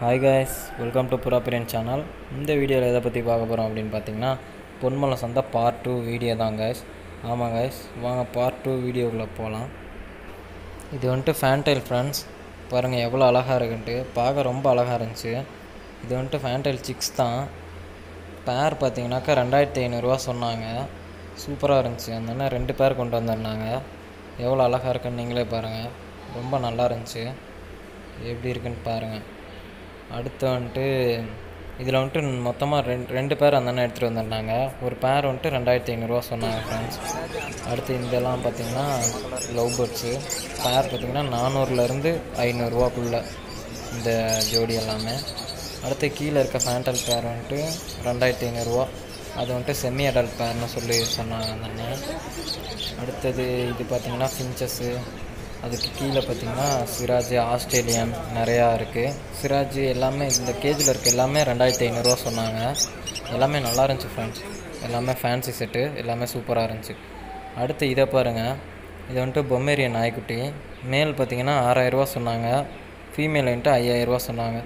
Hi guys, welcome to Purapiran channel. இந்த வீடியோவில் எதை பற்றி பார்க்க போகிறோம் அப்படின்னு பார்த்தீங்கன்னா பொன்மலை சந்தை பார்ட் 2 வீடியோ தான் guys. ஆமாம் guys, வாங்க பார்ட் 2 வீடியோக்குள்ளே போகலாம். இது வந்துட்டு ஃபேன்டைல் ஃப்ரெண்ட்ஸ், பாருங்கள் எவ்வளோ அழகாக இருக்குன்ட்டு, பார்க்க ரொம்ப அழகாக இருந்துச்சு. இது வந்துட்டு ஃபேன்டைல் சிக்ஸ் தான். பேர் பார்த்தீங்கன்னாக்கா 2500 சொன்னாங்க. சூப்பராக இருந்துச்சு. அந்த ரெண்டு பேர் கொண்டு வந்திருந்தாங்க. எவ்வளோ அழகாக இருக்குன்னு நீங்களே பாருங்கள். ரொம்ப நல்லா இருந்துச்சு. எப்படி இருக்குன்னு பாருங்கள். அடுத்து வந்துட்டு இதில் வந்துட்டு மொத்தமாக ரெண்டு பேர் அந்த எடுத்துகிட்டு வந்திருந்தாங்க. ஒரு பேர் வந்துட்டு 2500 சொன்னாங்க ஃப்ரெண்ட்ஸ். அடுத்து இதெல்லாம் பார்த்திங்கன்னா லவ் பேர்ட்ஸு. பேர் பார்த்திங்கன்னா 400லேருந்து 500 இந்த ஜோடி எல்லாமே. அடுத்து கீழே இருக்க ஃபேன்டல் பேர் வந்துட்டு 2500. அது வந்துட்டு செமி அடல்ட் பேர்னு சொல்லி சொன்னாங்க அந்த. அடுத்தது இது பார்த்திங்கன்னா ஃபின்ச்சஸ்ஸு. அதுக்கு கீழே பார்த்திங்கன்னா சிராஜ், ஆஸ்திரேலியன் நிறையா இருக்குது. சிராஜ் எல்லாமே இந்த கேஜில் இருக்க எல்லாமே 2500 சொன்னாங்க. எல்லாமே நல்லா இருந்துச்சு ஃப்ரெண்ட்ஸ். எல்லாமே ஃபேன்சி செட்டு, எல்லாமே சூப்பராக இருந்துச்சு. அடுத்து இதை பாருங்கள். இது வந்துட்டு பொம்மேரியன் நாய்க்குட்டி. மேல் பார்த்திங்கன்னா 6000 சொன்னாங்க. ஃபீமேல் வந்துட்டு 5000 சொன்னாங்க.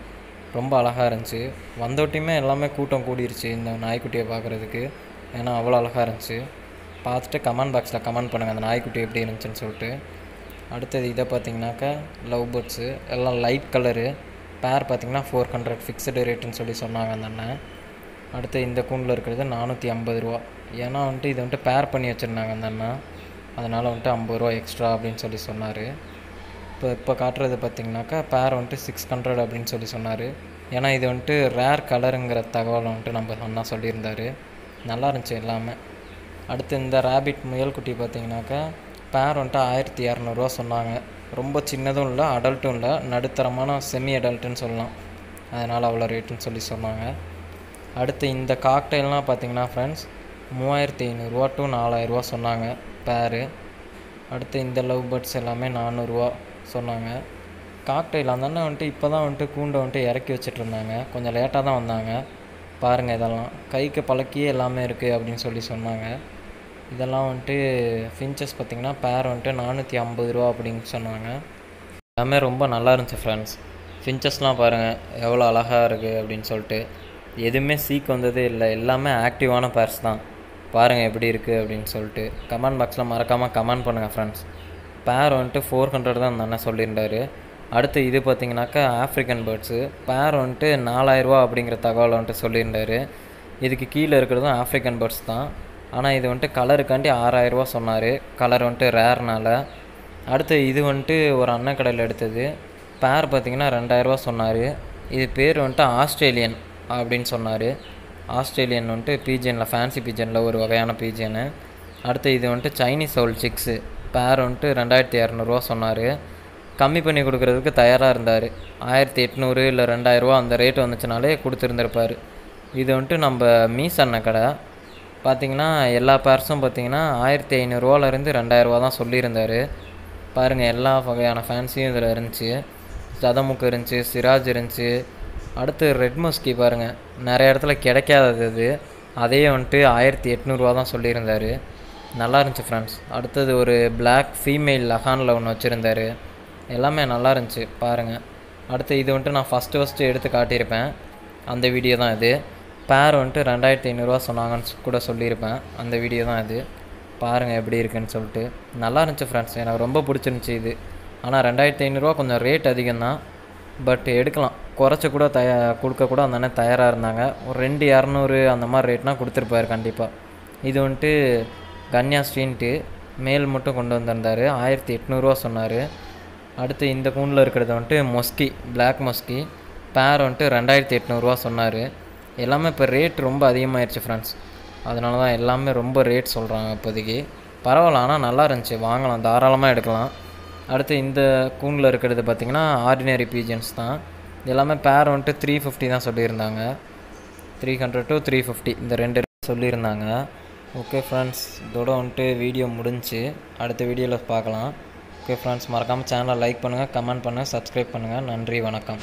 ரொம்ப அழகாக இருந்துச்சு. வந்தோட்டியுமே எல்லாமே கூட்டம் கூடிருச்சு இந்த நாய்க்குட்டியை பார்க்குறதுக்கு. ஏன்னா அவ்வளோ அழகாக இருந்துச்சு. பார்த்துட்டு கமெண்ட் பாக்ஸில் கமெண்ட் பண்ணுங்கள் அந்த நாய்க்குட்டி எப்படி இருந்துச்சுன்னு சொல்லிட்டு. அடுத்தது இதை பார்த்திங்கனாக்கா லவ் பேர்ட்ஸு. எல்லாம் லைட் கலரு. பேர் பார்த்திங்கன்னா 400 ஃபிக்ஸ்டு ரேட்டுன்னு சொல்லி சொன்னாங்க அந்த அண்ணன். அடுத்து இந்த கூண்டில் இருக்கிறது 450. ஏன்னா வந்துட்டு இதை வந்துட்டு பேர் பண்ணி வச்சுருந்தாங்க அந்த அண்ணன். அதனால் வந்துட்டு 50 எக்ஸ்ட்ரா அப்படின்னு சொல்லி சொன்னார். இப்போ காட்டுறது பார்த்திங்கனாக்கா பேர் வந்துட்டு 600 அப்படின்னு சொல்லி சொன்னார். ஏன்னா இது வந்துட்டு ரேர் கலருங்கிற தகவலை வந்துட்டு நம்ம அண்ணா சொல்லியிருந்தார். நல்லா இருந்துச்சு எல்லாமே. அடுத்து இந்த ரேபிட் முயல்குட்டி பார்த்திங்கனாக்கா பேர் வந்துட்டு 1200 சொன்னாங்க. ரொம்ப சின்னதும் இல்லை, அடல்ட்டும் இல்லை, நடுத்தரமான செமி அடல்ட்டுன்னு சொல்லலாம். அதனால் அவ்வளோ ரேட்டுன்னு சொல்லி சொன்னாங்க. அடுத்து இந்த காக்டைல்லாம் பார்த்திங்கன்னா ஃப்ரெண்ட்ஸ் 3500 to 4000 சொன்னாங்க பேரு. அடுத்து இந்த லவ் பேர்ட்ஸ் எல்லாமே 400 சொன்னாங்க. காக்டைல் அந்த அண்ணன் வந்துட்டு இப்போ தான் வந்துட்டு கூண்டை வந்துட்டு இறக்கி வச்சிட்ருந்தாங்க. கொஞ்சம் லேட்டாக தான் வந்தாங்க. பாருங்கள் இதெல்லாம் கைக்கு பழக்கியே எல்லாமே இருக்குது அப்படின்னு சொல்லி சொன்னாங்க. இதெல்லாம் வந்துட்டு ஃபின்ச்சஸ் பார்த்திங்கன்னா பேர் வந்துட்டு 450 அப்படின்னு சொன்னாங்க. எல்லாமே ரொம்ப நல்லா இருந்துச்சு ஃப்ரெண்ட்ஸ். ஃபின்ச்சஸ்லாம் பாருங்கள் எவ்வளோ அழகாக இருக்குது அப்படின்னு சொல்லிட்டு. எதுவுமே சீக் வந்ததே இல்லை. எல்லாமே ஆக்டிவான பேர்ஸ் தான். பாருங்கள் எப்படி இருக்குது அப்படின்னு சொல்லிட்டு. கமெண்ட் பாக்ஸில் மறக்காமல் கமெண்ட் பண்ணுங்கள் ஃப்ரெண்ட்ஸ். பேர் வந்துட்டு 400 தான் அந்த அண்ணன் சொல்லியிருந்தார். அடுத்து இது பார்த்திங்கனாக்கா ஆஃப்ரிக்கன் பேர்ட்ஸு. பேர் வந்துட்டு 4000 அப்படிங்கிற தகவலை வந்துட்டு சொல்லியிருந்தார். இதுக்கு கீழே இருக்கிறதும் ஆஃப்ரிக்கன் பேர்ட்ஸ் தான். ஆனால் இது வந்துட்டு கலருக்காண்டி 6000 சொன்னார். கலர் வந்துட்டு ரேர்னால். அடுத்து இது வந்துட்டு ஒரு அண்ணன் கடையில் எடுத்தது. பேர் பார்த்திங்கன்னா 2000 சொன்னார். இது பேர் வந்துட்டு ஆஸ்திரேலியன் அப்படின்னு சொன்னார். ஆஸ்திரேலியன் வந்துட்டு பீஜனில், ஃபேன்சி பீஜனில் ஒரு வகையான பீஜனு. அடுத்து இது வந்துட்டு சைனீஸ் ஹவுல் சிக்ஸு. பேர் வந்துட்டு 2200 சொன்னார். கம்மி பண்ணி கொடுக்குறதுக்கு தயாராக இருந்தார். 1800 இல்லை 2000 அந்த ரேட்டு வந்துச்சுனாலே கொடுத்துருந்துருப்பார். இது வந்துட்டு நம்ம மீஸ் அண்ணன் கடை. பார்த்திங்கன்னா எல்லா பேர்ஸும் பார்த்திங்கன்னா 1500 2000 தான் சொல்லியிருந்தார். பாருங்கள் எல்லா வகையான ஃபேன்ஸியும் இதில் இருந்துச்சு. சதமுக்கு இருந்துச்சு, சிராஜ் இருந்துச்சு. அடுத்து ரெட் மஸ்கி பாருங்கள் நிறைய இடத்துல கிடைக்காதது அது. அதே வந்துட்டு 1800 தான் சொல்லியிருந்தார். நல்லா இருந்துச்சு ஃப்ரெண்ட்ஸ். அடுத்தது ஒரு பிளாக் ஃபீமேல் லகானில் ஒன்று வச்சுருந்தார். எல்லாமே நல்லா இருந்துச்சு பாருங்கள். அடுத்து இது வந்துட்டு நான் ஃபஸ்ட்டு எடுத்து காட்டியிருப்பேன். அந்த வீடியோ தான் இது. பேர் வந்துட்டு 2500 சொன்னாங்கன்னு கூட சொல்லியிருப்பேன். அந்த வீடியோ தான் இது. பாருங்கள் எப்படி இருக்குன்னு சொல்லிட்டு. நல்லா இருந்துச்சு ஃப்ரெண்ட்ஸ். எனக்கு ரொம்ப பிடிச்சிருந்துச்சி இது. ஆனால் 2500 கொஞ்சம் ரேட் அதிகம்தான். பட் எடுக்கலாம். குறைச்சி கூட கொடுக்க கூட அந்த அண்ணன் தயாராக இருந்தாங்க. ஒரு 2200 அந்த மாதிரி ரேட்னால் கொடுத்துருப்பாரு கண்டிப்பாக. இது வந்துட்டு கன்யாஸ்ரீன்ட்டு மேல் மட்டும் கொண்டு வந்திருந்தார். 1800 சொன்னார். அடுத்து இந்த கூண்டில் இருக்கிறது வந்துட்டு மொஸ்கி, பிளாக் மொஸ்கி. பேர் வந்துட்டு 2800 சொன்னார். எல்லாமே இப்போ ரேட் ரொம்ப அதிகமாகிடுச்சு ஃப்ரெண்ட்ஸ். அதனால தான் எல்லாமே ரொம்ப ரேட் சொல்கிறாங்க இப்போதைக்கு. பரவாயில்ல, ஆனால் நல்லா இருந்துச்சு, வாங்கலாம், தாராளமாக எடுக்கலாம். அடுத்து இந்த கூண்டில் இருக்கிறது பார்த்திங்கன்னா ஆர்டினரி பீஜன்ஸ் தான். எல்லாமே பேர் வந்துட்டு 350 தான் சொல்லியிருந்தாங்க. 300 to 350 இந்த ரெண்டு சொல்லியிருந்தாங்க. ஓகே ஃப்ரெண்ட்ஸ், இதோட வந்துட்டு வீடியோ முடிஞ்சு. அடுத்த வீடியோவில் பார்க்கலாம். ஓகே ஃப்ரெண்ட்ஸ், மறக்காமல் சேனலை லைக் பண்ணுங்கள், கமெண்ட் பண்ணுங்கள், சப்ஸ்கிரைப் பண்ணுங்கள். நன்றி, வணக்கம்.